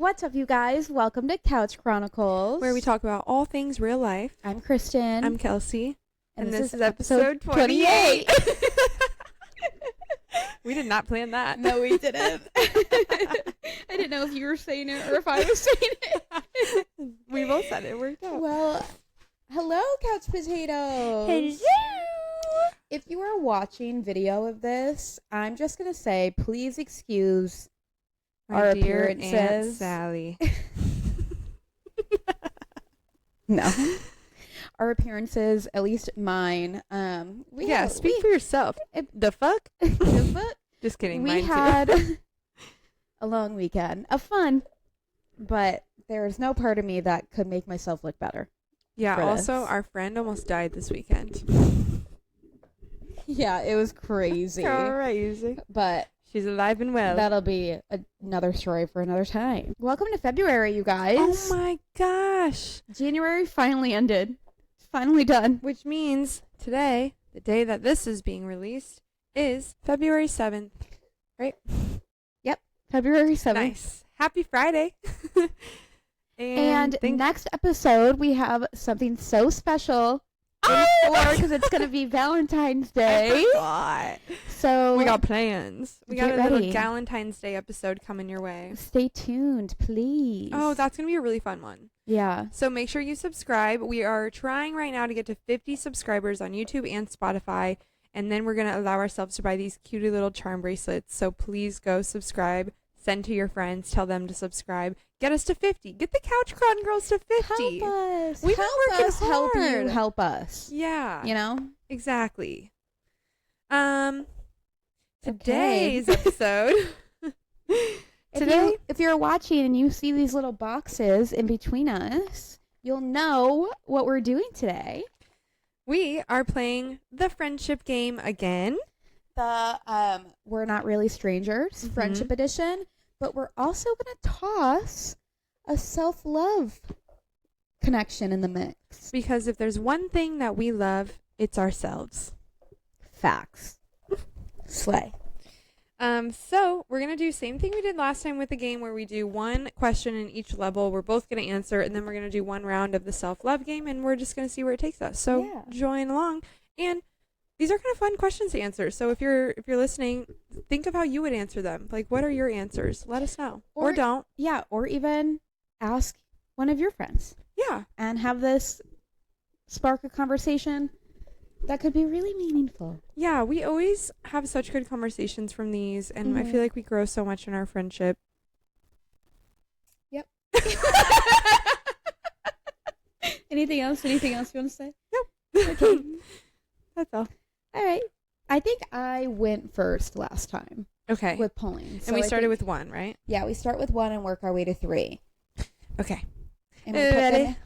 What's up, you guys? Welcome to Kouch Chronicles, where we talk about all things real life. I'm Kristen. I'm Kelsey. And this is episode 28. We did not plan that. No, we didn't. I didn't know if you were saying it or if I was saying it. We both said it. It worked out. Well, hello, Couch Potatoes. Hello. If you are watching video of this, I'm just going to say, please excuse our dear appearances. Aunt Sally. No. Our appearances, at least mine. Speak for yourself. The fuck? The fuck? Just kidding. We Mine had too. a long weekend of fun, but there's no part of me that could make myself look better. Yeah, for also, this. our friend almost died this weekend. Yeah, it was crazy. Crazy. But She's alive and well. that'll be another story for another time. Welcome to February, you guys. Oh my gosh. January finally ended. It's finally done. Which means today, the day that this is being released, is February 7th. Right? February 7th. Nice. Happy Friday. And next episode, we have something so special because it's going to be Valentine's Day. So we got plans. We got Get a little ready. Valentine's Day episode coming your way. Stay tuned, please. Oh, that's going to be a really fun one. Yeah. So make sure you subscribe. We are trying right now to get to 50 subscribers on YouTube and Spotify. And then we're going to allow ourselves to buy these cutie little charm bracelets. So please go subscribe. Send to your friends. Tell them to subscribe. Get us to 50. Get the Kouch Khronicles to 50. Help us. We've been working us. Help you. hard. Help us. Yeah. You know? Exactly. Today's episode. If you're watching and you see these little boxes in between us, you'll know what we're doing today. We are playing the friendship game again. The We're Not Really Strangers Friendship Edition, but we're also going to toss a self-love connection in the mix. Because if there's one thing that we love, it's ourselves. Facts. Slay. So we're going to do same thing we did last time with the game where we do one question in each level. We're both going to answer, and then we're going to do one round of the self-love game, and we're just going to see where it takes us. So join along. And these are kind of fun questions to answer. So if you're listening, think of how you would answer them. Like, what are your answers? Let us know. Or don't. Yeah, or even ask one of your friends. Yeah. And have this spark a conversation that could be really meaningful. Yeah, we always have such good conversations from these, and I feel like we grow so much in our friendship. Yep. Anything else you want to say? Nope. Okay. That's all. All right. I think I went first last time. Okay. With polling. And we started with 1, right? Yeah, we start with 1 and work our way to 3. Okay. And Ready?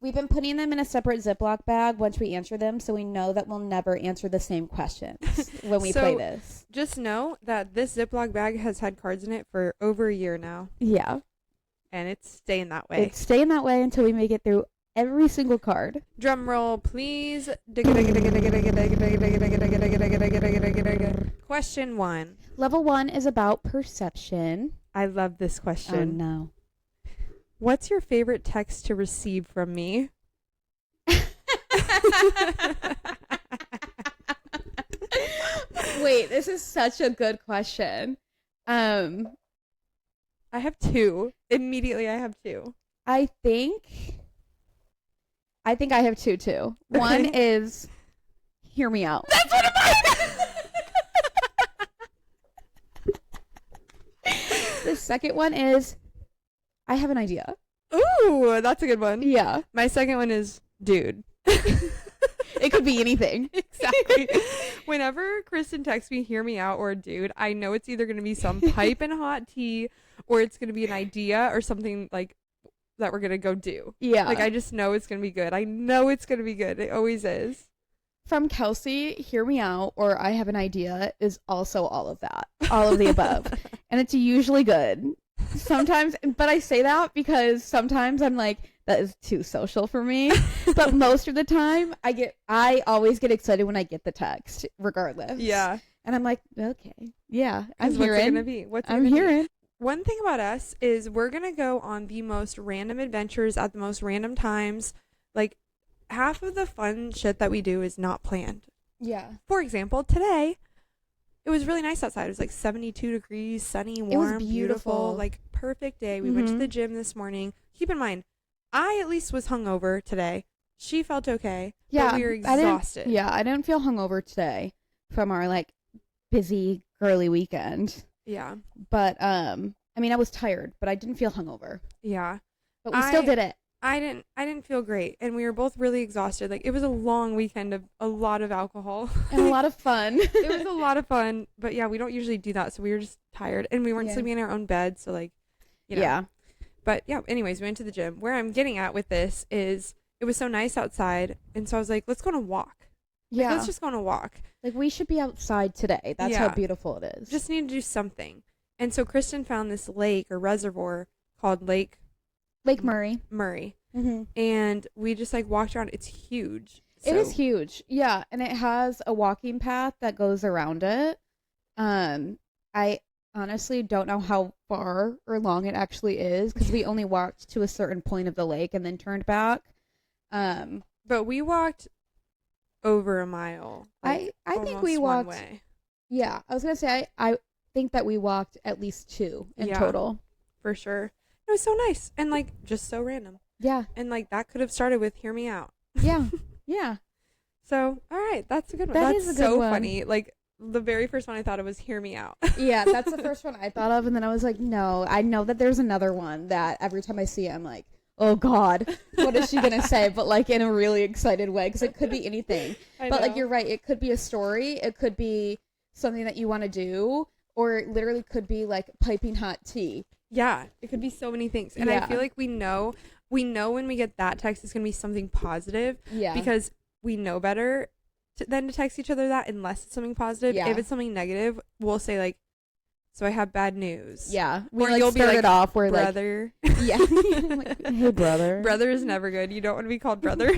We've been putting them in a separate Ziploc bag once we answer them, so we know that we'll never answer the same questions when we play this. Just know that this Ziploc bag has had cards in it for over a year now. Yeah. And it's staying that way. It's staying that way until we make it through every single card. Drum roll, please. Question 1. Level 1 is about perception. I love this question. Oh, no. What's your favorite text to receive from me? Wait, this is such a good question. I have 2. Immediately, I have 2. I think I have 2 too. Okay. One is hear me out. That's one of mine! The second one is I have an idea. Ooh, that's a good one. Yeah. My second one is dude. It could be anything. Exactly. Whenever Kristen texts me, hear me out, or dude, I know it's either going to be some piping hot tea or it's going to be an idea or something like that we're going to go do. Yeah. Like, I just know it's going to be good. I know it's going to be good. It always is. From Kelsey, hear me out, or I have an idea is also all of that. All of the above. And it's usually good. Sometimes, but I say that because sometimes I'm like, that is too social for me. But most of the time, I always get excited when I get the text, regardless. Yeah. And I'm like, okay, yeah, I'm What's it hearing. gonna be? What's it I'm gonna hearing. one thing about us is we're going to go on the most random adventures at the most random times. Like, half of the fun shit that we do is not planned. Yeah. For example, today, it was really nice outside. It was like 72 degrees, sunny, warm, It was beautiful, like perfect day. We went to the gym this morning. Keep in mind, I at least was hungover today. She felt okay. Yeah. But we were exhausted. I didn't feel hungover today from our like busy girly weekend. Yeah. But I mean, I was tired, but I didn't feel hungover. Yeah. But we still did it. I didn't feel great, and we were both really exhausted. Like, it was a long weekend of a lot of alcohol and a lot of fun. It was a lot of fun, but yeah, we don't usually do that, so we were just tired, and we weren't sleeping in our own bed, so like, you know. Yeah. But yeah, anyways, we went to the gym. Where I'm getting at with this is it was so nice outside, and so I was like, let's go on a walk. Yeah. Like, let's just go on a walk. Like, we should be outside today. That's how beautiful it is. Just need to do something. And so Kristen found this lake or reservoir called Lake Murray. Mm-hmm. And we just like walked around. It's huge. It is huge. Yeah. And it has a walking path that goes around it. I honestly don't know how far or long it actually is because we only walked to a certain point of the lake and then turned back. But we walked over a mile. Like, I think we walked. One way. Yeah. I was going to say, I think that we walked at least 2 in total. For sure. It was so nice and like just so random. Yeah. And like that could have started with "Hear Me Out." Yeah. Yeah. So, all right, that's a good one. That's a good so one. Funny. Like the very first one I thought of was "Hear Me Out." Yeah, that's the first one I thought of, and then I was like, no, I know that there's another one that every time I see it, I'm like, oh God, what is she gonna say? But like in a really excited way, because it could be anything. But like you're right, it could be a story, it could be something that you want to do, or it literally could be like piping hot tea. Yeah, it could be so many things, and I feel like we know when we get that text, it's gonna be something positive. Yeah, because we know better than to text each other that unless it's something positive. Yeah. If it's something negative, we'll say like, "So I have bad news." Yeah, we like you'll start it off where brother. Like, yeah, like, hey brother. Brother is never good. You don't want to be called brother.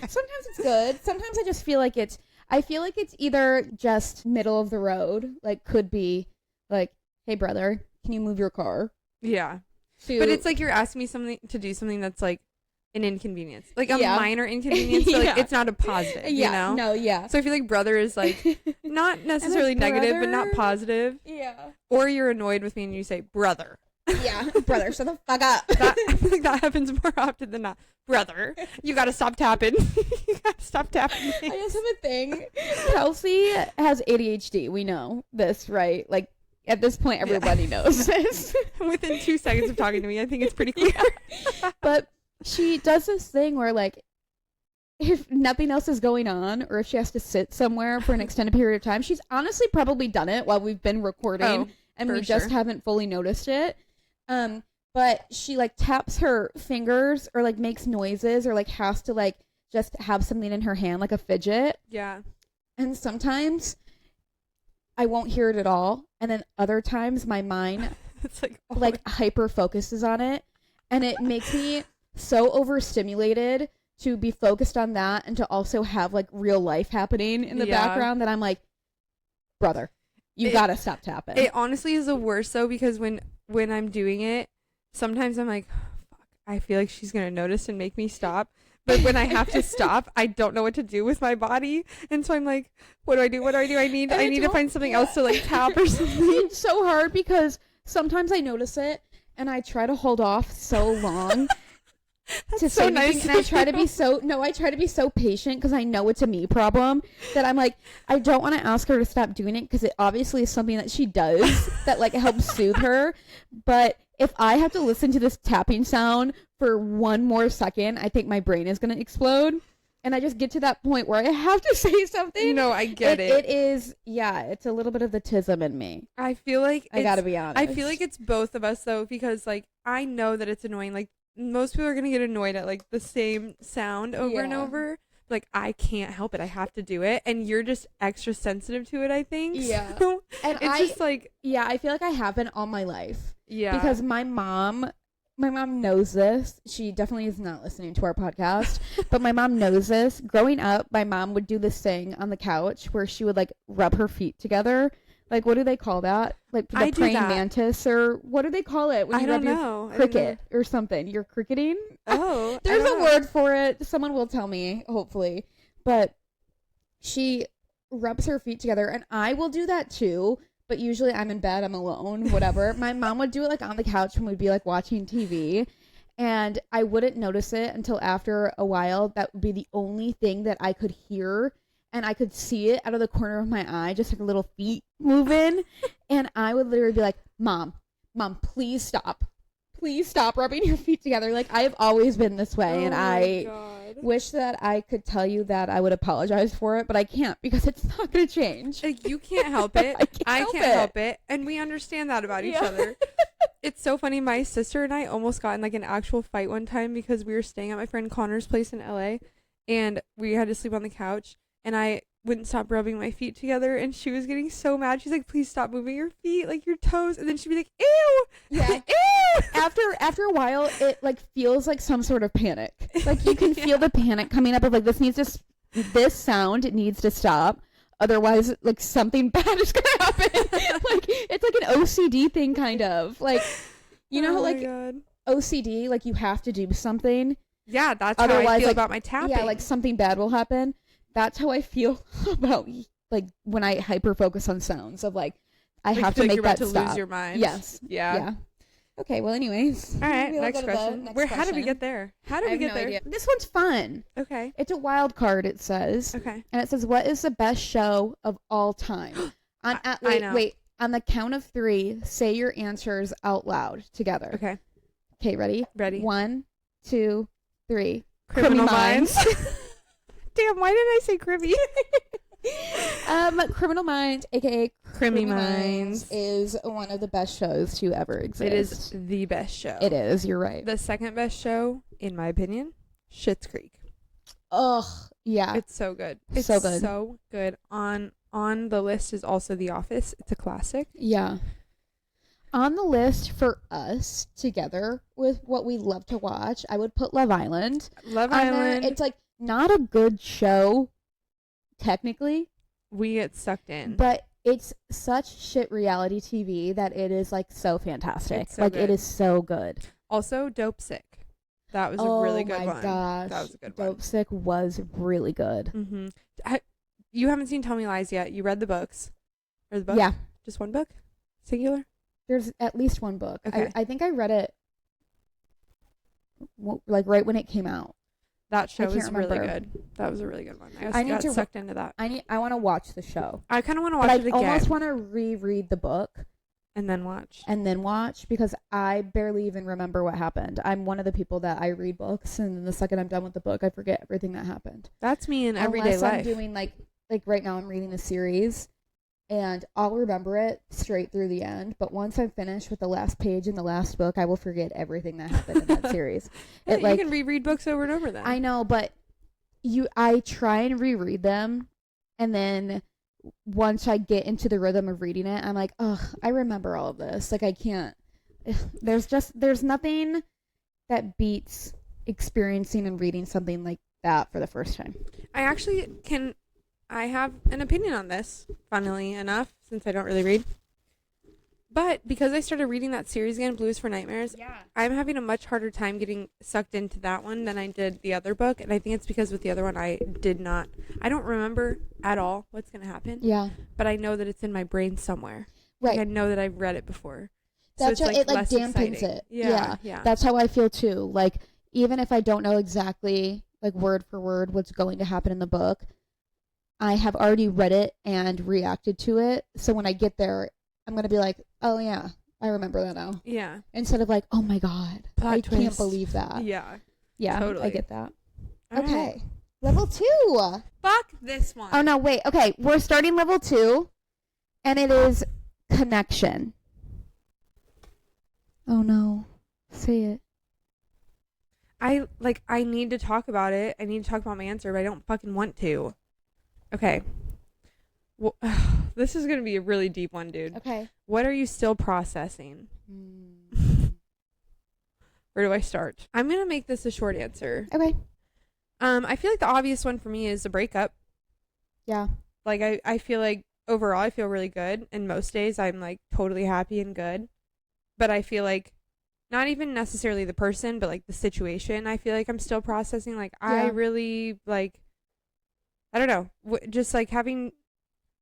Sometimes it's good. Sometimes I just feel like it's. I feel like it's either just middle of the road, like could be like, hey brother, can you move your car? Yeah. But it's like you're asking me to do something that's like an inconvenience. Like a minor inconvenience, but like it's not a positive, you know? No, yeah. So I feel like brother is like not necessarily negative, but not positive. Yeah. Or you're annoyed with me and you say brother. Yeah, brother, shut the fuck up. I feel like that happens more often than not. Brother, you gotta stop tapping. You gotta stop tapping. I just have a thing. Kelsey has ADHD. We know this, right? Like, at this point, everybody knows this. Within 2 seconds of talking to me, I think it's pretty clear. Yeah. But she does this thing where, like, if nothing else is going on, or if she has to sit somewhere for an extended period of time, she's honestly probably done it while we've been recording, and we just haven't fully noticed it. But she like taps her fingers or like makes noises or like has to like just have something in her hand, like a fidget. Yeah. And sometimes I won't hear it at all. And then other times my mind it's like hyper focuses on it. And it makes me so overstimulated to be focused on that and to also have like real life happening in the background that I'm like, brother, you gotta stop tapping. It honestly is the worst though, because when I'm doing it, sometimes I'm like, fuck, I feel like she's gonna notice and make me stop. But when I have to stop, I don't know what to do with my body, and so I'm like, what do I do? I need to find something else to like tap or something. It's so hard because sometimes I notice it and I try to hold off so long. That's so nice. And I try to be so patient because I know it's a me problem that I'm like, I don't want to ask her to stop doing it because it obviously is something that she does that like helps soothe her. But if I have to listen to this tapping sound for one more second, I think my brain is going to explode. And I just get to that point where I have to say something. No, I get it. It is, it's a little bit of the tism in me. I feel like I gotta be honest. I feel like it's both of us though, because like I know that it's annoying. Like most people are gonna get annoyed at like the same sound over and over. Like I can't help it. I have to do it, and you're just extra sensitive to it. I think. Yeah. So and it's just like I feel like I have been all my life. Yeah. Because my mom knows this. She definitely is not listening to our podcast, but my mom knows this. Growing up, my mom would do this thing on the couch where she would like rub her feet together Like, what do they call that? Like the I do praying that. mantis, or what do they call it when I you don't rub know. your cricket or something? You're cricketing? Oh, There's a word for it. Someone will tell me, hopefully. But she rubs her feet together, and I will do that too. But usually I'm in bed, I'm alone, whatever. My mom would do it like on the couch when we'd be like watching TV. And I wouldn't notice it until after a while. That would be the only thing that I could hear. And I could see it out of the corner of my eye, just like little feet moving. And I would literally be like, Mom, please stop. Please stop rubbing your feet together. Like, I have always been this way. And I wish that I could tell you that I would apologize for it, but I can't because it's not going to change. Like, you can't help it. I can't help it. And we understand that about each other. It's so funny. My sister and I almost got in like an actual fight one time because we were staying at my friend Connor's place in LA and we had to sleep on the couch and I wouldn't stop rubbing my feet together and she was getting so mad. She's like, please stop moving your feet, like your toes. And then she'd be like, ew. Yeah. Ew. After a while, it like feels like some sort of panic. Like you can feel the panic coming up of like, this sound needs to stop. Otherwise, like something bad is gonna happen. Like it's like an OCD thing, kind of. Like, you know how like OCD, like you have to do something. Yeah, that's how I feel about my tapping. Yeah, like something bad will happen. That's how I feel about like when I hyper focus on sounds of like I have to make that stop. Lose your mind. Yes. Yeah. Okay. Well, anyways. All right. Next question. How did we get there? How did we get there? Idea. This one's fun. Okay. It's a wild card. It says. Okay. And it says, "What is the best show of all time?" Wait. On the count of 3, say your answers out loud together. Okay. Okay. Ready? Ready. 1, 2, 3. Criminal Minds. Damn. Why didn't I say Cribby? Criminal Minds, aka Crimi Minds, is one of the best shows to ever exist. It is the best show. It is. You're right. The second best show, in my opinion, Schitt's Creek. Ugh, yeah. It's so good. It's so good. So good. On the list is also The Office. It's a classic. Yeah. On the list for us together with what we love to watch, I would put Love Island. Love Island. It's like not a good show. Technically, we get sucked in, but it's such shit reality TV that it is like so fantastic. So good. It is so good. Also, Dope Sick. That was a really good one. Oh my gosh, that was a good one. Dope Sick was really good. Mm-hmm. You haven't seen Tell Me Lies yet. You read the books, or the book? Yeah, just one book, singular. There's at least one book. Okay. I think I read it like right when it came out. That show was really good. That was a really good one. I got sucked into that. I want to watch the show. I kind of want to watch it again. I almost want to reread the book. And then watch. Because I barely even remember what happened. I'm one of the people that I read books, and then the second I'm done with the book, I forget everything that happened. That's me in everyday life. Unless I'm doing like right now I'm reading a series, and I'll remember it straight through the end. But once I'm finished with the last page in the last book, I will forget everything that happened in that series. You can reread books over and over then. I know, but I try and reread them, and then once I get into the rhythm of reading it, I'm like, ugh, I remember all of this. Like, I can't. There's nothing that beats experiencing and reading something like that for the first time. I have an opinion on this, funnily enough, since I don't really read. But because I started reading that series again, Blues for Nightmares, I'm having a much harder time getting sucked into that one than I did the other book. And I think it's because with the other one, I don't remember at all what's going to happen. Yeah. But I know that it's in my brain somewhere. Right. Like I know that I've read it before. That's so it like dampens exciting. it. Yeah. That's how I feel too. Like, even if I don't know exactly, like, word for word what's going to happen in the book, I have already read it and reacted to it. So when I get there, I'm going to be like, oh, yeah, I remember that now. Yeah. Instead of like, oh, my God. I can't believe that. Yeah. Yeah, totally. I get that. All okay. Right. Level 2. Fuck this one. Oh, no, wait. Okay, we're starting level 2, and it is connection. Oh, no. Say it. I need to talk about it. I need to talk about my answer, but I don't fucking want to. Okay. Well, this is going to be a really deep one, dude. Okay. What are you still processing? Where do I start? I'm going to make this a short answer. Okay. I feel like the obvious one for me is a breakup. Yeah. Like, I feel like overall I feel really good, and most days I'm like totally happy and good. But I feel like not even necessarily the person, but like the situation, I feel like I'm still processing. Like I Yeah. really like, I don't know, just like having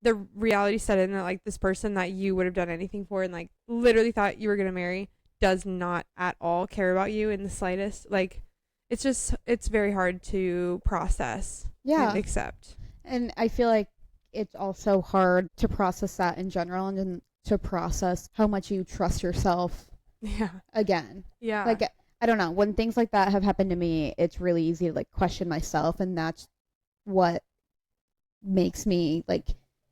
the reality set in that like this person that you would have done anything for and like literally thought you were going to marry does not at all care about you in the slightest. Like it's very hard to process Yeah. and accept. And I feel like it's also hard to process that in general, and then to process how much you trust yourself Yeah. again. Yeah. Like, I don't know, when things like that have happened to me, it's really easy to like question myself, and that's what makes me like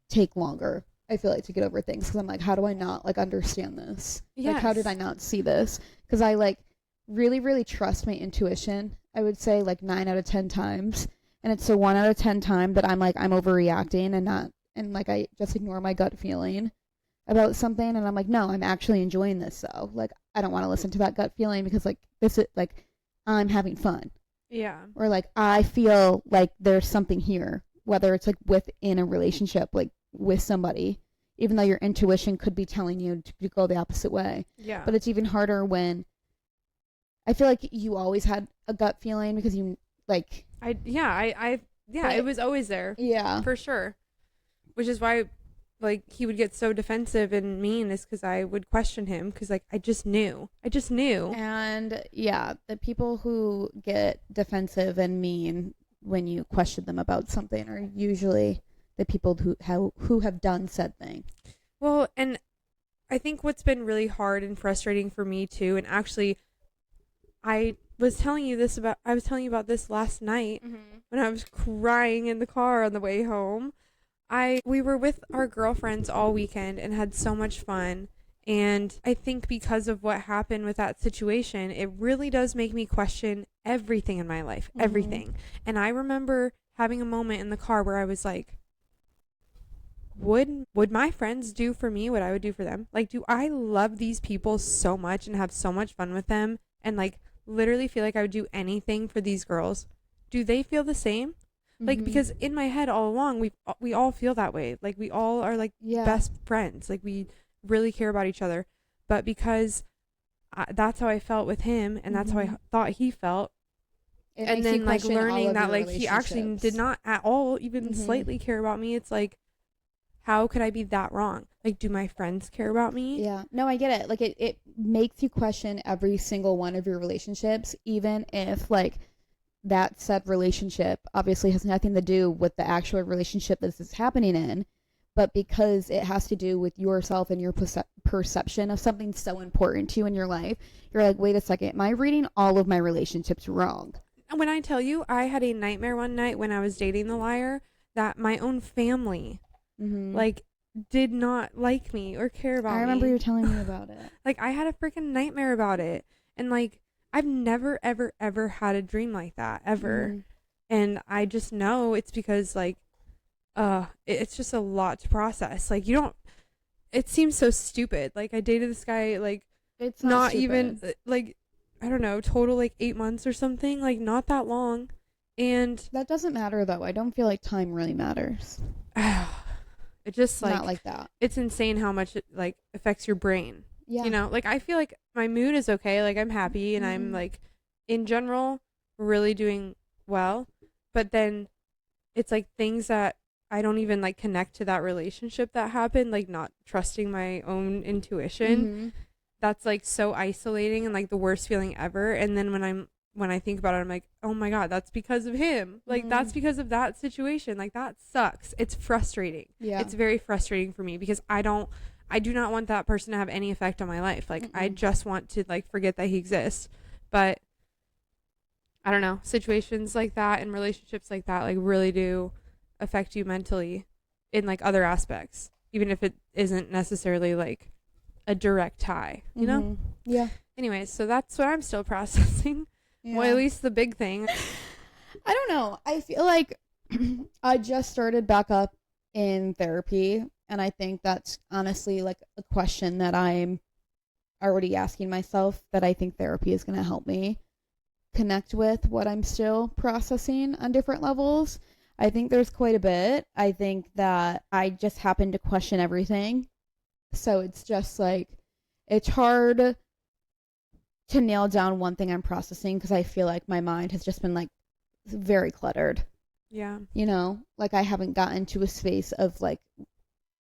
take longer, I feel like, to get over things, because I'm like, how do I not like understand this? Like, how did I not see this? Because I like really really trust my intuition, I would say, like 9 out of 10 times, and it's the 1 out of 10 time that I'm like I'm overreacting and not, and like I just ignore my gut feeling about something, and I'm like, no, I'm actually enjoying this, though. Like, I don't want to listen to that gut feeling, because like this is like I'm having fun. Yeah. Or like I feel like there's something here, whether it's like within a relationship, like with somebody, even though your intuition could be telling you to go the opposite way. Yeah. But it's even harder when I feel like you always had a gut feeling, because you like it was always there. Yeah. For sure. Which is why like he would get so defensive and mean, is because I would question him, because like I just knew. And yeah, the people who get defensive and mean when you question them about something are usually the people who have done said thing. Well, and I think what's been really hard and frustrating for me too, and actually I was telling you about this last night when I was crying in the car on the way home. We were with our girlfriends all weekend and had so much fun. And I think because of what happened with that situation, it really does make me question everything in my life, everything. And I remember having a moment in the car where I was like, would my friends do for me what I would do for them? Like, do I love these people so much and have so much fun with them and like literally feel like I would do anything for these girls? Do they feel the same? Like, because in my head all along, we all feel that way. Like, we all are like best friends. Like, we really care about each other. But because that's how I felt with him, and that's how I thought he felt. And then like learning that like he actually did not at all even slightly care about me. It's like, how could I be that wrong? Like, do my friends care about me? Yeah. No, I get it. Like, it makes you question every single one of your relationships, even if like that said relationship obviously has nothing to do with the actual relationship this is happening in, but because it has to do with yourself and your perception of something so important to you in your life, you're like, wait a second, am I reading all of my relationships wrong? When I tell you, I had a nightmare one night when I was dating the liar that my own family like did not like me or care about me. I remember you telling me about it. Like, I had a freaking nightmare about it, and like I've never ever ever had a dream like that ever. And I just know it's because like it's just a lot to process. Like, it seems so stupid. Like, I dated this guy like it's not even like, I don't know, total like 8 months or something, like not that long. And that doesn't matter though. I don't feel like time really matters. It just like not like that. It's insane how much it like affects your brain. Yeah. You know, like I feel like my mood is okay. Like, I'm happy and I'm like in general really doing well. But then it's like things that I don't even like connect to that relationship that happened, like not trusting my own intuition. That's like so isolating and like the worst feeling ever. And then when I think about it, I'm like, oh my God, that's because of him. Like, that's because of that situation. Like, that sucks. It's frustrating. Yeah. It's very frustrating for me because I do not want that person to have any effect on my life. Like, I just want to like forget that he exists. But I don't know, situations like that and relationships like that like really do affect you mentally in like other aspects, even if it isn't necessarily like a direct tie, you know? Yeah. Anyways, so that's what I'm still processing. Yeah. Well, at least the big thing. I don't know. I feel like I just started back up in therapy, and I think that's honestly like a question that I'm already asking myself, that I think therapy is going to help me connect with what I'm still processing on different levels. I think there's quite a bit. I think that I just happen to question everything. So it's just like, it's hard to nail down one thing I'm processing because I feel like my mind has just been like very cluttered. Yeah. You know, like I haven't gotten to a space of like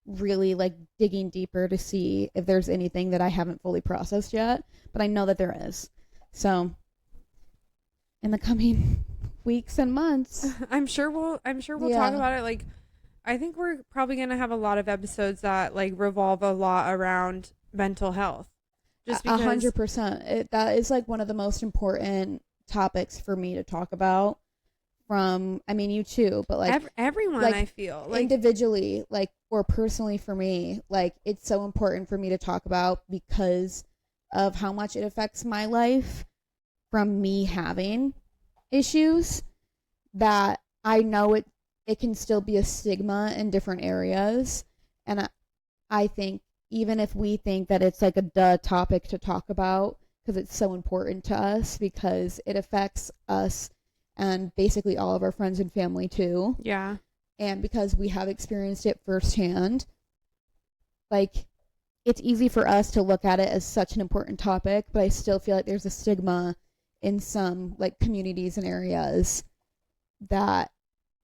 really like digging deeper to see if there's anything that I haven't fully processed yet, but I know that there is. So in the coming weeks and months, I'm sure we'll talk about it. Like, I think we're probably going to have a lot of episodes that like revolve a lot around mental health. Just because 100%. That is like one of the most important topics for me to talk about. From, I mean, you too, but like everyone, like, I feel like individually, like, or personally for me, like it's so important for me to talk about because of how much it affects my life from me having issues, that I know it can still be a stigma in different areas. And I think even if we think that it's like a duh topic to talk about because it's so important to us because it affects us and basically all of our friends and family too. Yeah. And because we have experienced it firsthand, like it's easy for us to look at it as such an important topic, but I still feel like there's a stigma in some like communities and areas that,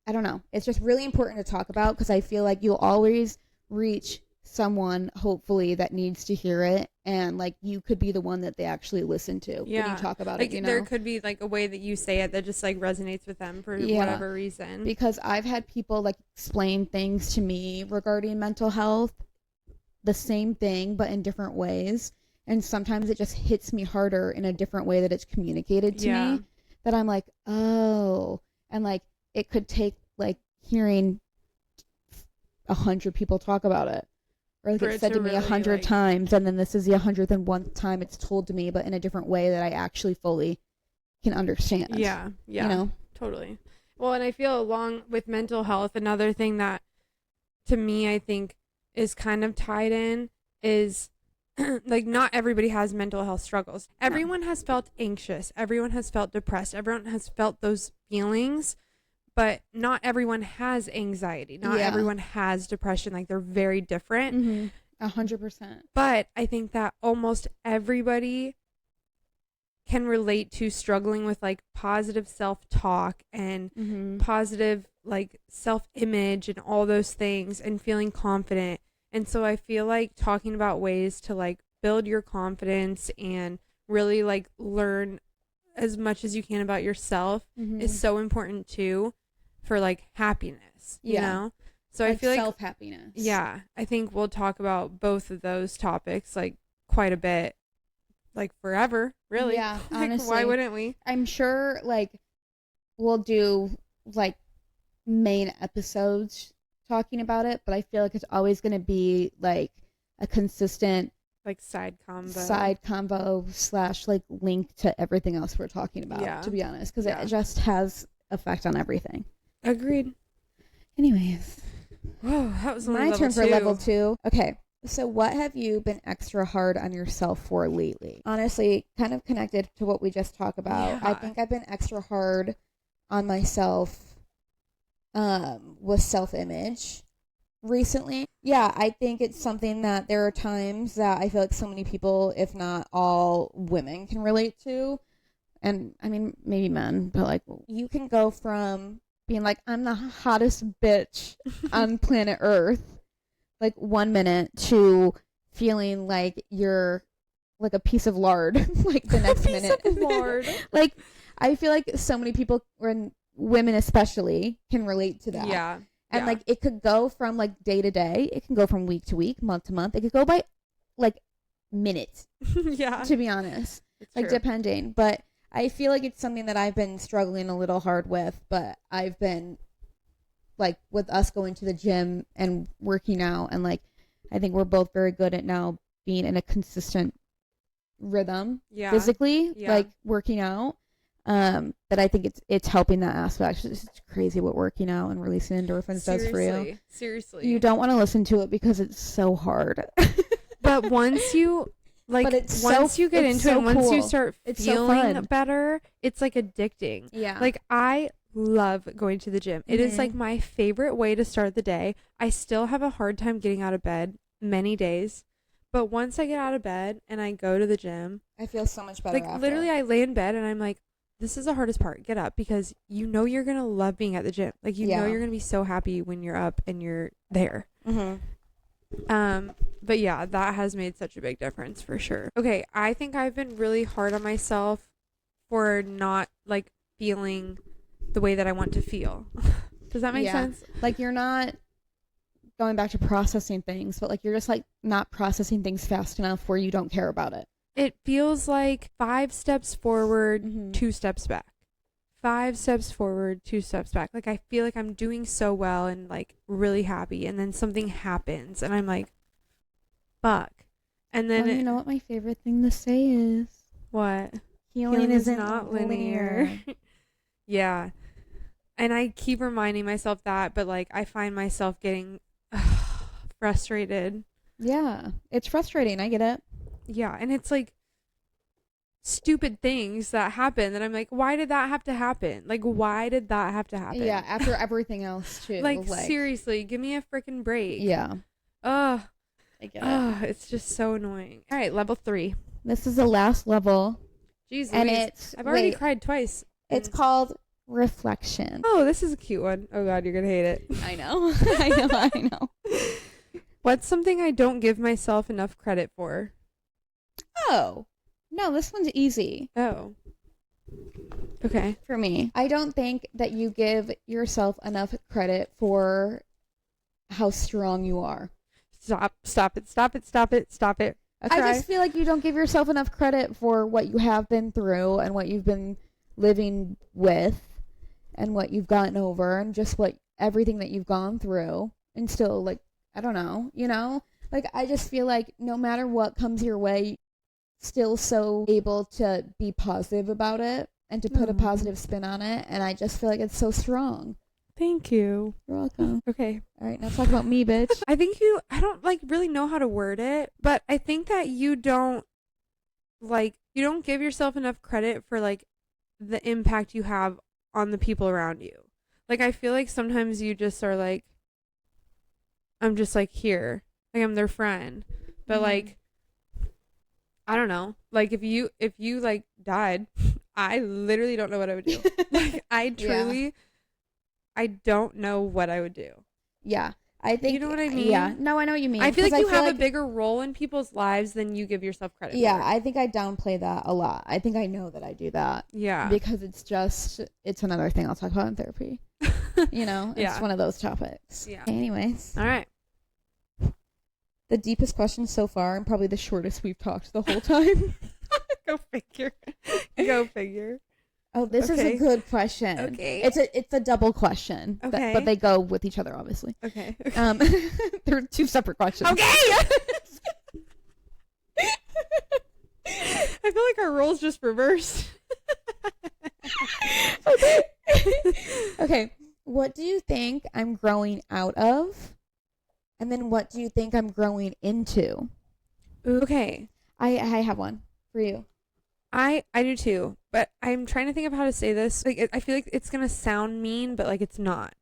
I don't know, it's just really important to talk about because I feel like you'll always reach someone hopefully that needs to hear it, and like you could be the one that they actually listen to when you talk about like, it, you know? There could be like a way that you say it that just like resonates with them for whatever reason. Because I've had people like explain things to me regarding mental health, the same thing but in different ways, and sometimes it just hits me harder in a different way that it's communicated to me, that I'm like, oh, and like it could take like hearing 100 people talk about it, or like it's said to me 100 times, and then this is the 101th time it's told to me, but in a different way that I actually fully can understand. Yeah, you know, totally. Well, and I feel along with mental health, another thing that to me I think is kind of tied in is like not everybody has mental health struggles. Everyone has felt anxious. Everyone has felt depressed. Everyone has felt those feelings. But not everyone has anxiety. Not everyone has depression. Like, they're very different. 100%. But I think that almost everybody can relate to struggling with like positive self-talk and positive like self-image and all those things and feeling confident. And so I feel like talking about ways to like build your confidence and really like learn as much as you can about yourself is so important too, for like happiness, you know? So like I feel like self-happiness. Yeah. I think we'll talk about both of those topics like quite a bit, like forever, really. Yeah, like, honestly. Why wouldn't we? I'm sure like we'll do like main episodes talking about it, but I feel like it's always going to be like a consistent like side combo / like link to everything else we're talking about, to be honest, because it just has effect on everything. Agreed. Anyways, whoa, that was my turn for level 2. Okay, so what have you been extra hard on yourself for lately? Honestly, kind of connected to what we just talked about. I think I've been extra hard on myself with self-image recently. Yeah, I think it's something that there are times that I feel like so many people, if not all women, can relate to. And I mean, maybe men, but like you can go from being like, I'm the hottest bitch on planet Earth, like 1 minute, to feeling like you're like a piece of lard, like the next minute. Piece of lard. Like, I feel like so many people, and women especially, can relate to that. Yeah. And like it could go from like day to day, it can go from week to week, month to month, it could go by like minutes. To be honest, it's like true. Depending, but I feel like it's something that I've been struggling a little hard with, but I've been like with us going to the gym and working out, and like I think we're both very good at now being in a consistent rhythm physically, like working out. But I think it's helping that aspect. It's crazy what working out and releasing endorphins does for you. Seriously. You don't want to listen to it because it's so hard. But once you like, once you get into it, once you start feeling better, it's like addicting. Yeah. Like I love going to the gym. It is like my favorite way to start the day. I still have a hard time getting out of bed many days, but once I get out of bed and I go to the gym, I feel so much better. Like literally I lay in bed and I'm like, this is the hardest part. Get up, because you know you're going to love being at the gym. Like you know you're going to be so happy when you're up and you're there. But yeah, that has made such a big difference for sure. Okay, I think I've been really hard on myself for not like feeling the way that I want to feel. Does that make sense? Like you're not going back to processing things, but like you're just like not processing things fast enough where you don't care about it. It feels like 5 steps forward, 2 steps back. 5 steps forward, 2 steps back. Like I feel like I'm doing so well and like really happy, and then something happens and I'm like, fuck. And then you know what my favorite thing to say is? What? Healing is isn't not linear. Yeah. And I keep reminding myself that, but like I find myself getting frustrated. Yeah, it's frustrating. I get it. Yeah, and it's like stupid things that happen that I'm like, why did that have to happen? Like, why did that have to happen? Yeah, after everything else too. Like seriously, give me a freaking break. Yeah. Ugh. I get it. It's just so annoying. All right, level 3. This is the last level. Jeez, and Louise, I've already cried twice. It's called reflection. Oh, this is a cute one. Oh God, you're gonna hate it. I know. I know. What's something I don't give myself enough credit for? Oh, no, this one's easy. Oh. Okay. For me, I don't think that you give yourself enough credit for how strong you are. Stop it. I just feel like you don't give yourself enough credit for what you have been through and what you've been living with and what you've gotten over and just everything that you've gone through, and still like, I don't know, like I just feel like no matter what comes your way, still so able to be positive about it and to put a positive spin on it, and I just feel like it's so strong. Thank you. You're welcome. Okay. All right, now talk about me, bitch. I don't like really know how to word it, but I think that you don't give yourself enough credit for like the impact you have on the people around you. Like I feel like sometimes you just are like, I'm just like here, like I'm their friend, but like, I don't know, like if you like died, I literally don't know what I would do. Like I truly, I don't know what I would do. Yeah. I think, you know what I mean? Yeah. No, I know what you mean. I feel like you have a bigger role in people's lives than you give yourself credit for. Yeah, I think I downplay that a lot. I think I know that I do that. Yeah. Because it's another thing I'll talk about in therapy. It's one of those topics. Yeah. Anyways. All right. The deepest question so far, and probably the shortest we've talked the whole time. Go figure. Go figure. Oh, this is a good question. Okay. It's a double question. Okay. But they go with each other, obviously. Okay. They're 2 separate questions. Okay. I feel like our roles just reversed. Okay. What do you think I'm growing out of? And then what do you think I'm growing into? Okay. I have one for you. I do too, but I'm trying to think of how to say this. Like, I feel like it's gonna sound mean, but like it's not.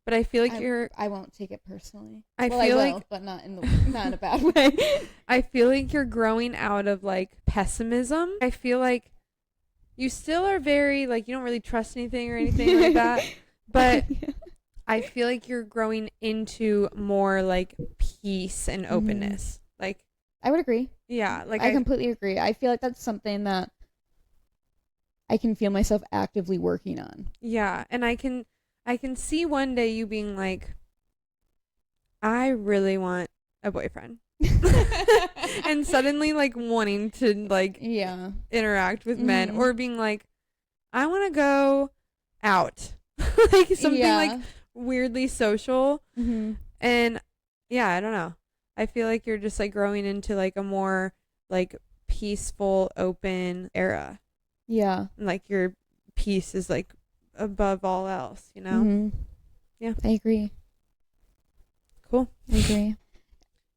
But I feel like I won't take it personally. I feel like, but not in a bad way. I feel like you're growing out of like pessimism. I feel like you still are very like you don't really trust anything or anything like that. But I feel like you're growing into more like peace and openness. Like I would agree. Yeah, like I completely agree. I feel like that's something that I can feel myself actively working on. Yeah, and I can see one day you being like, I really want a boyfriend. And suddenly like wanting to like interact with men, or being like, I want to go out. Like something like weirdly social. And yeah, I don't know. I feel like you're just like growing into like a more like peaceful, open era. Yeah. And like your peace is like above all else, Yeah. I agree. Cool. I agree.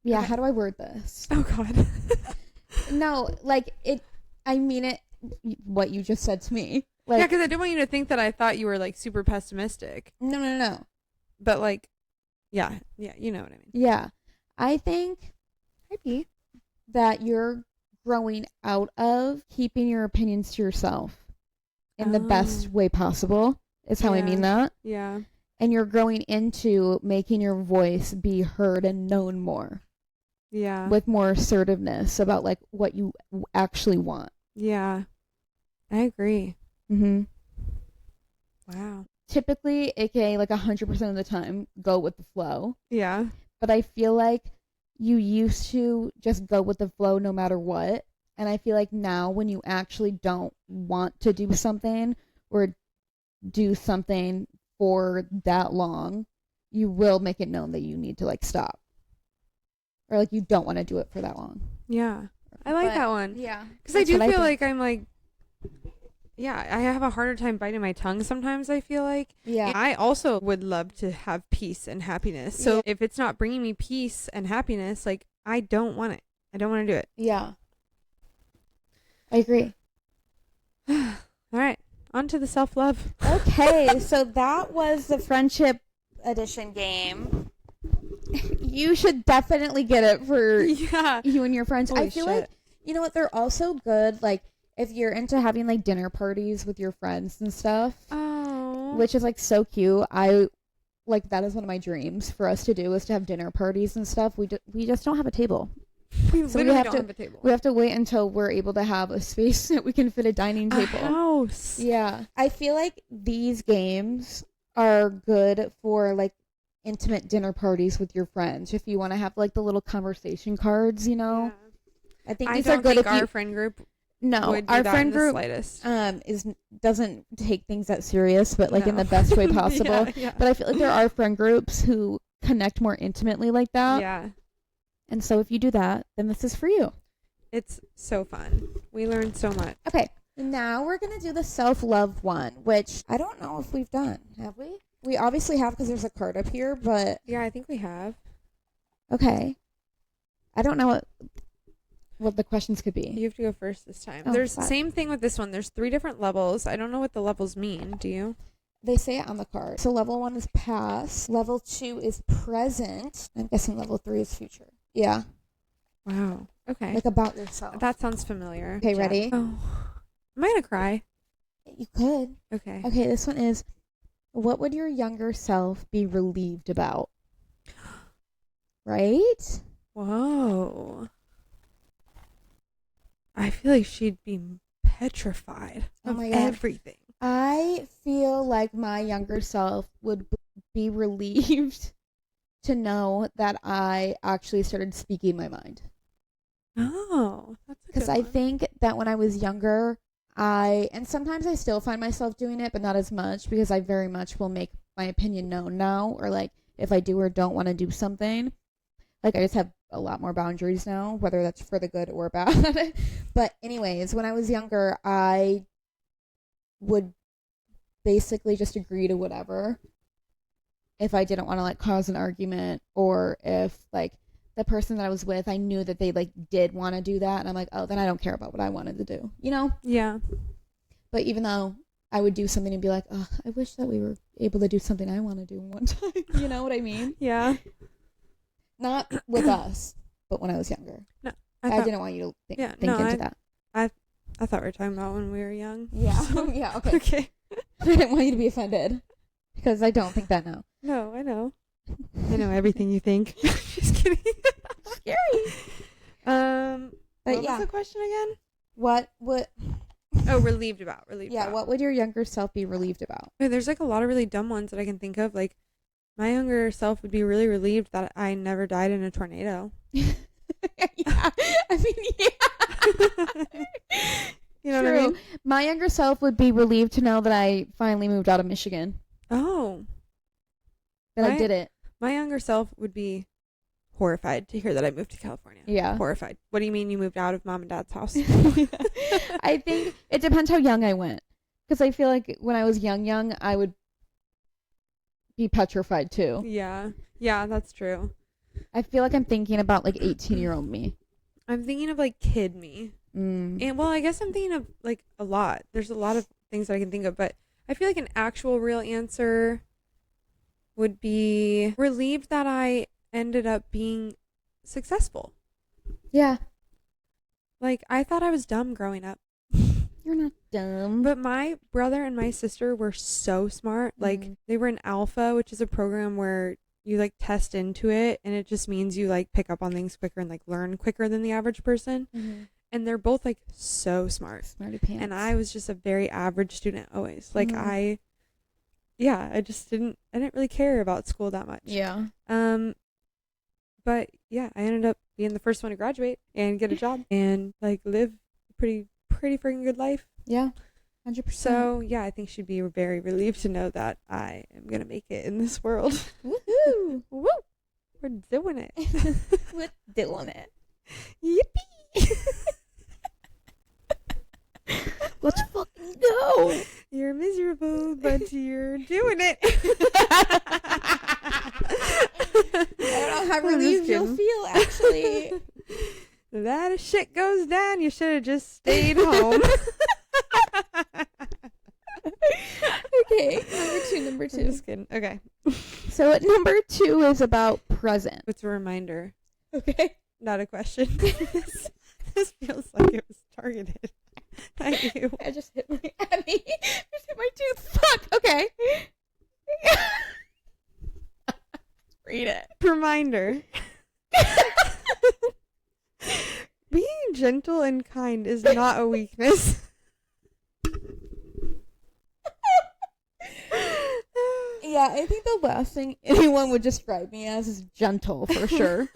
Yeah. Okay. How do I word this? Oh God. No, like I mean it, what you just said to me. Like, yeah, because I didn't want you to think that I thought you were like super pessimistic. No. But like, yeah, you know what I mean. Yeah. I think maybe that you're growing out of keeping your opinions to yourself in the best way possible is how I mean that. Yeah. And you're growing into making your voice be heard and known more. Yeah. With more assertiveness about like what you actually want. Yeah. I agree. Mm-hmm. Wow. Typically, aka like 100% of the time, go with the flow. Yeah. But I feel like you used to just go with the flow no matter what. And I feel like now when you actually don't want to do something or do something for that long, you will make it known that you need to like stop. Or like you don't want to do it for that long. Yeah. I like that one. Yeah. Because I do feel like I'm like, yeah, I have a harder time biting my tongue sometimes, I feel like. Yeah. And I also would love to have peace and happiness. So if it's not bringing me peace and happiness, like, I don't want it. I don't want to do it. Yeah. I agree. All right. On to the self-love. Okay. So that was the friendship edition game. You should definitely get it for you and your friends. Holy I feel like, you know what, they're also good, like, if you're into having, like, dinner parties with your friends and stuff. Oh. Which is, like, so cute. Like, that is one of my dreams for us to do, is to have dinner parties and stuff. We just don't have a table. We literally don't have a table. We have to wait until we're able to have a space that we can fit a dining table. A house. Yeah. I feel like these games are good for, like, intimate dinner parties with your friends. If you want to have, like, the little conversation cards, you know? Yeah. I think these are good if our friend group our friend group doesn't take things that serious, but like in the best way possible. Yeah. But I feel like there are friend groups who connect more intimately like that. Yeah. And so if you do that, then this is for you. It's so fun. We learned so much. Okay. Now we're going to do the self-love one, which I don't know if we've done. Have we? We obviously have because there's a card up here, but... Yeah, I think we have. Okay. I don't know what the questions could be. You have to go first this time. Oh, There's the same thing with this one. There's 3 different levels. I don't know what the levels mean. Do you? They say it on the card. So level 1 is past. Level 2 is present. I'm guessing level 3 is future. Yeah. Wow. Okay. Like about yourself. That sounds familiar. Okay, ready? Oh. Am I going to cry? You could. Okay. Okay, this one is, what would your younger self be relieved about? Right? Whoa. I feel like she'd be petrified of everything. I feel like my younger self would be relieved to know that I actually started speaking my mind. Oh, that's a good because I think that when I was younger, and sometimes I still find myself doing it, but not as much, because I very much will make my opinion known now, or like if I do or don't want to do something, like I just have a lot more boundaries now, whether that's for the good or bad. But anyways, when I was younger, I would basically just agree to whatever if I didn't want to like cause an argument, or if like the person that I was with, I knew that they like did want to do that, and I'm like, oh, then I don't care about what I wanted to do, you know? Yeah. But even though I would do something and be like, oh, I wish that we were able to do something I want to do one time. You know what I mean? Yeah. Not with us, but when I was younger. No, I didn't want you to think into that. I thought we were talking about when we were young. Yeah. Yeah, okay. Okay. I didn't want you to be offended, because I don't think that now. No, I know. I know everything you think. Just kidding. Scary. What yeah. was the question again? What Oh, relieved about. Yeah, what would your younger self be relieved about? Wait, there's like a lot of really dumb ones that I can think of. Like, my younger self would be really relieved that I never died in a tornado. Yeah. I mean, yeah. You know True. what I mean? My younger self would be relieved to know that I finally moved out of Michigan. Oh. That I did it. My younger self would be horrified to hear that I moved to California. Yeah. Horrified. What do you mean you moved out of mom and dad's house? I think it depends how young I went. Because I feel like when I was young, I would be petrified too. Yeah. Yeah, that's true. I feel like I'm thinking about like 18-year-old me. I'm thinking of like kid me. And well, I guess I'm thinking of like a lot. There's a lot of things that I can think of, but I feel like an actual real answer would be relieved that I ended up being successful. Yeah. Like, I thought I was dumb growing up. You're not dumb. But my brother and my sister were so smart. Like, they were in Alpha, which is a program where you, like, test into it, and it just means you, like, pick up on things quicker and, like, learn quicker than the average person. And they're both, like, so smart. Smarty pants. And I was just a very average student always. Like, I didn't really care about school that much. Yeah. But yeah, I ended up being the first one to graduate and get a job and like live a pretty freaking good life. Yeah. 100%. So yeah, I think she'd be very relieved to know that I am gonna make it in this world. Woohoo! Woo! We're doing it. We're doing it. Yippee! Let's fucking go. You're miserable, but you're doing it. I don't know how relieved you'll feel, actually. That shit goes down. You should have just stayed home. Okay, number two. I'm just kidding. Okay. So at number 2 is about present. It's a reminder. Okay. Not a question. This feels like it was targeted at you. I just hit my tooth. Fuck. Okay. Read it. Reminder. Being gentle and kind is not a weakness. Yeah, I think the last thing anyone would describe me as is gentle for sure.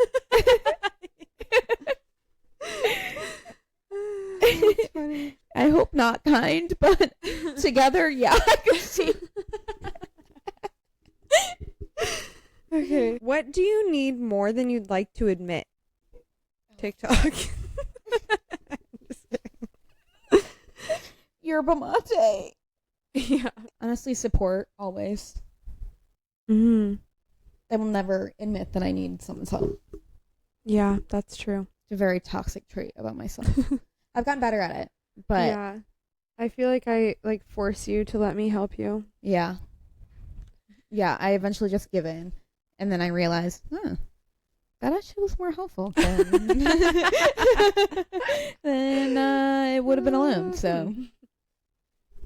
That's funny. I hope not kind, but together, yeah, I can see. Okay. What do you need more than you'd like to admit? TikTok. Yerba mate. Yeah. Honestly, support always. Mm-hmm. I will never admit that I need someone's help. Yeah, that's true. It's a very toxic trait about myself. I've gotten better at it, but yeah, I feel like I like force you to let me help you. yeah, I eventually just give in, and then I realize, that actually was more helpful than it would have been alone. So,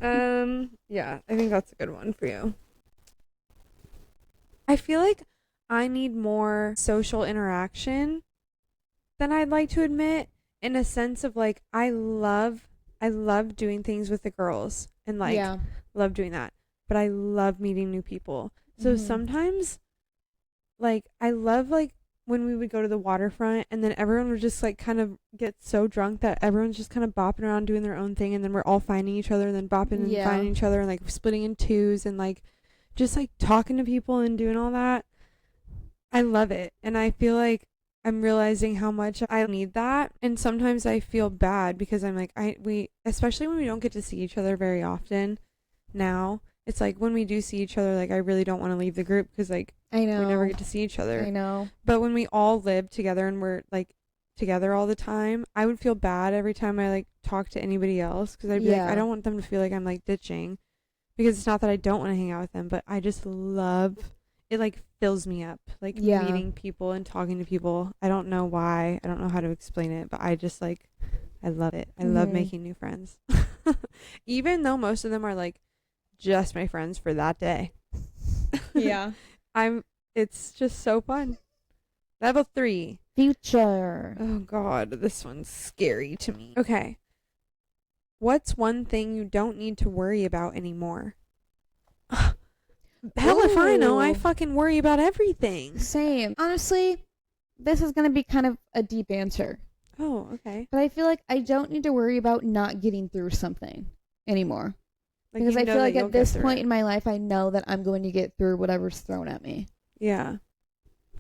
yeah, I think that's a good one for you. I feel like I need more social interaction than I'd like to admit, in a sense of like I love doing things with the girls and like love doing that, but I love meeting new people. So sometimes like I love like when we would go to the waterfront and then everyone would just like kind of get so drunk that everyone's just kind of bopping around doing their own thing, and then we're all finding each other and then bopping and finding each other and like splitting in twos and like just like talking to people and doing all that. I love it, and I feel like I'm realizing how much I need that, and sometimes I feel bad because I'm like we especially when we don't get to see each other very often now. It's like when we do see each other, like I really don't want to leave the group because like I know we never get to see each other. I know. But when we all live together and we're like together all the time, I would feel bad every time I like talk to anybody else because I'd be like, I don't want them to feel like I'm like ditching, because it's not that I don't want to hang out with them, but I just love it. Like fills me up, like meeting people and talking to people. I don't know why. I don't know how to explain it, but I just like, I love it. I love making new friends. Even though most of them are like just my friends for that day. Yeah. It's just so fun. Level 3. Future. Oh God, this one's scary to me. Okay. What's one thing you don't need to worry about anymore? Hell if I know. I fucking worry about everything. Same. Honestly, this is going to be kind of a deep answer. Oh, okay. But I feel like I don't need to worry about not getting through something anymore. Like, because I feel like at this point in my life, I know that I'm going to get through whatever's thrown at me. Yeah.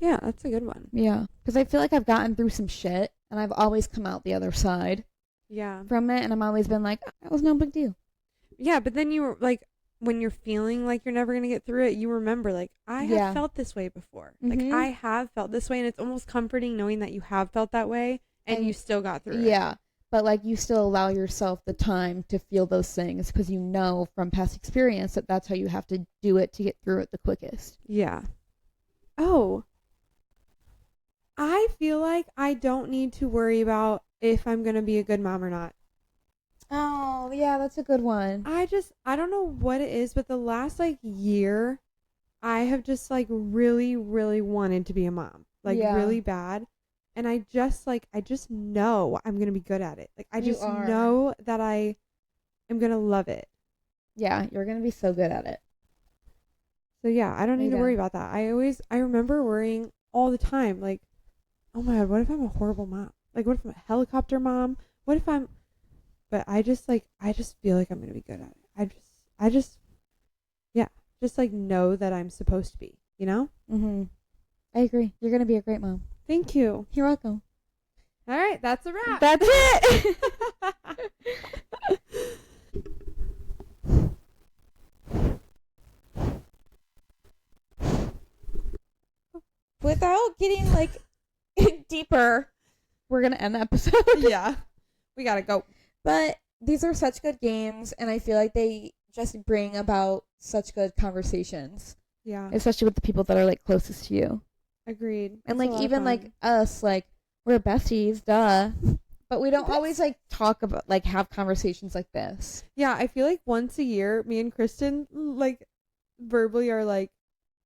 Yeah, that's a good one. Yeah. Because I feel like I've gotten through some shit, and I've always come out the other side from it, and I've always been like, that was no big deal. Yeah, but then you were like, when you're feeling like you're never going to get through it, you remember, like, I have felt this way before. Like, I have felt this way, and it's almost comforting knowing that you have felt that way, and you still got through it. Yeah. but like you still allow yourself the time to feel those things because you know from past experience that that's how you have to do it to get through it the quickest. Yeah. Oh, I feel like I don't need to worry about if I'm going to be a good mom or not. Oh, yeah, that's a good one. I don't know what it is, but the last like year, I have just like really, really wanted to be a mom, like really bad. And I just know I'm going to be good at it. Like I just know that I am going to love it. Yeah, you're going to be so good at it. So yeah, I don't need to worry about that. I remember worrying all the time, like, oh my God, what if I'm a horrible mom? Like, what if I'm a helicopter mom? But I just feel like I'm going to be good at it. Just like know that I'm supposed to be, you know? Mm-hmm. I agree. You're going to be a great mom. Thank you. You're welcome. All right, that's a wrap. That's it. Without getting like deeper, we're going to end the episode. Yeah. We got to go. But these are such good games, and I feel like they just bring about such good conversations. Yeah. Especially with the people that are like closest to you. Agreed. And like even like us, like we're besties, duh. But we don't always like talk about like have conversations like this. Yeah, I feel like once a year, me and Kristen like verbally are like,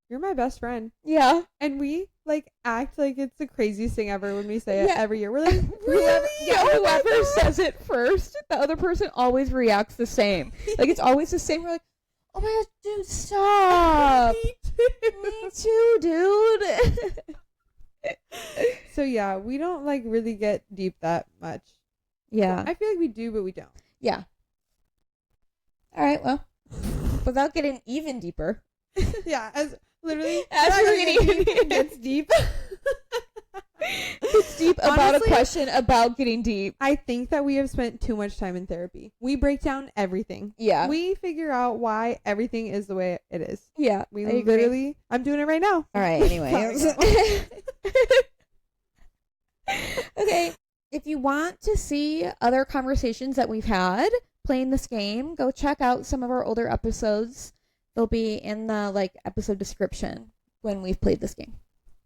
"You're my best friend." Yeah. And we like act like it's the craziest thing ever when we say it every year. We're like, really? Whoever says it first, the other person always reacts the same. Like it's always the same. We're like, oh my gosh, dude, stop. Me too, dude. So yeah, we don't like really get deep that much. Yeah. I feel like we do, but we don't. Yeah. All right, well, without getting even deeper. Yeah, as we're getting it gets deep. It's deep about honestly, a question about getting deep. I think that we have spent too much time in therapy. We break down everything. Yeah. We figure out why everything is the way it is. Yeah. We literally, I'm doing it right now. All right, anyway. Okay. If you want to see other conversations that we've had playing this game, go check out some of our older episodes. They'll be in the like episode description when we've played this game.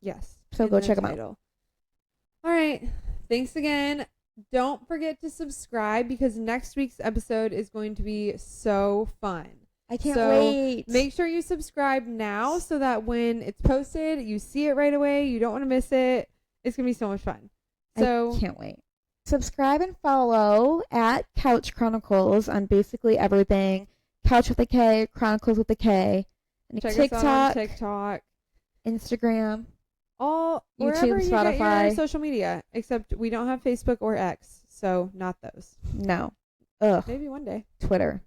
Yes. So go check them out. All right. Thanks again. Don't forget to subscribe because next week's episode is going to be so fun. I can't wait. Make sure you subscribe now so that when it's posted, you see it right away. You don't want to miss it. It's going to be so much fun. So I can't wait. Subscribe and follow at Kouch Chronicles on basically everything. Kouch with a K, Chronicles with a K. And check us out on TikTok, Instagram. All YouTube, wherever you Spotify. get your social media, except we don't have Facebook or X, so not those. No. Ugh. Maybe one day. Twitter.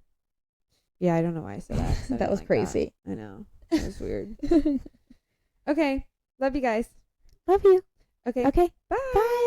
Yeah, I don't know why I said X. That was crazy. That. I know. That was weird. Okay. Love you guys. Love you. Okay. Okay. Bye. Bye.